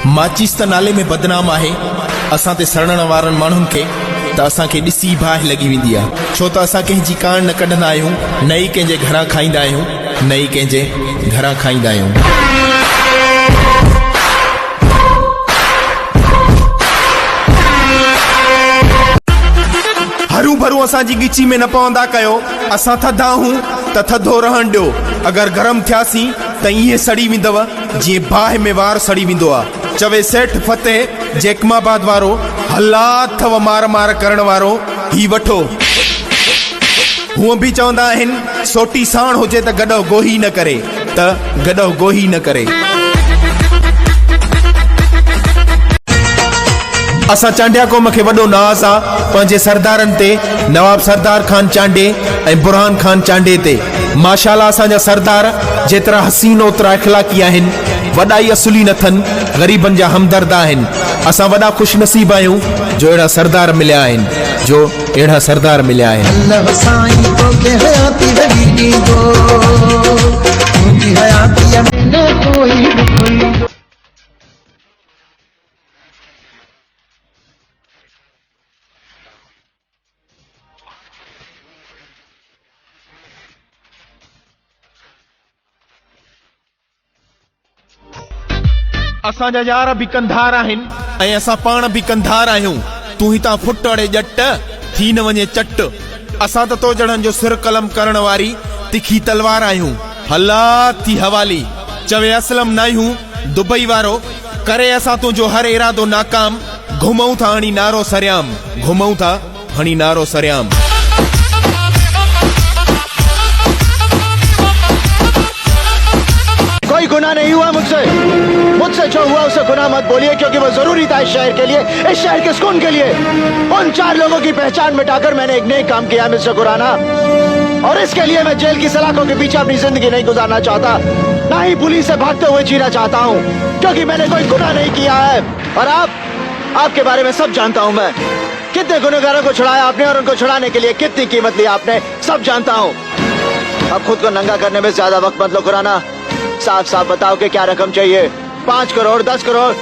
माचिस त नाले में बदनाम आहे। असां ते सड़ण वारनि माण्हुनि खे त असांखे ॾिसी बाहि लॻी वेंदी आहे, छो त असां कंहिंजी कान न कढंदा आहियूं, न ई कंहिंजे घरां खाईंदा आहियूं, न ई कंहिंजे घरां खाईंदा आहियूं। हरू भरू असांजी गिची में न पवंदा कयो। असां थधा आहियूं त थधो रहण ॾियो। अगरि गरम थियासीं त ईअं सड़ी वेंदव जीअं बाहि में वार सड़ी वेंदो आहे। चवे सेठ फतेह जैकमाबाद वारो, हला अथव मार मार करण वारो, ही वठो। हूअं बि चवंदा आहिनि सोटी साण हुजे त गॾो गोही न करे, त गॾो गोही न करे। असां चांडिया क़ौम खे वॾो नाज़ आहे पंहिंजे सरदारनि ते, नवाब सरदार खान चांडे ऐं बुरहान खान चांडे ते। माशाल्लाह असांजा सरदार जेतिरा हसीन ओतिरा इखलाक़ी आहिनि, वॾा ई असुली न अथनि, ग़रीबनि जा हमदर्द आहिनि। असां वॾा ख़ुशि नसीब आहियूं जो अहिड़ा सरदार मिलिया आहिनि, जो अहिड़ा सरदार मिलिया आहिनि। असांजा यार भी कंधार आहिनि ऐं असां पाण भी कंधार आहियूं। तू हितां फुट अड़े जट थी न वञे चट। असां त तो जड़नि जो सिर कलम करण वारी तिखी तलवार आहियूं। हला थी हवाली चवे असलम न आहियूं दुबई वारो, करे असां तुंहिंजो हर इरादो नाकाम। घुमऊं था हणी नारो सरियाम, घुमऊं था हणी नारो सरियाम। कोई गुनाह नहीं हुआ मुझसे जो हुआ उसे गुनाह मत बोलिए, क्योंकि वो जरूरी था इस शहर के लिए, इस शहर के सुकून के लिए। उन 4 लोगों की पहचान मिटाकर मैंने एक नई काम किया मिस्टर खुराना, और इसके लिए मैं जेल की सलाखों के पीछे अपनी जिंदगी नहीं गुजारना चाहता, ना ही पुलिस से भागते हुए जीना चाहता हूँ, क्योंकि मैंने कोई गुनाह नहीं किया है। और आपके बारे में सब जानता हूँ मैं। कितने गुनहगारों को छुड़ाया आपने और उनको छुड़ाने के लिए कितनी कीमत ली आपने, सब जानता हूँ। अब खुद को नंगा करने में ज्यादा वक्त मत लो खुराना। साफ साफ बताओ कि क्या रकम चाहिए। 5 करोड़, 10 करोड़,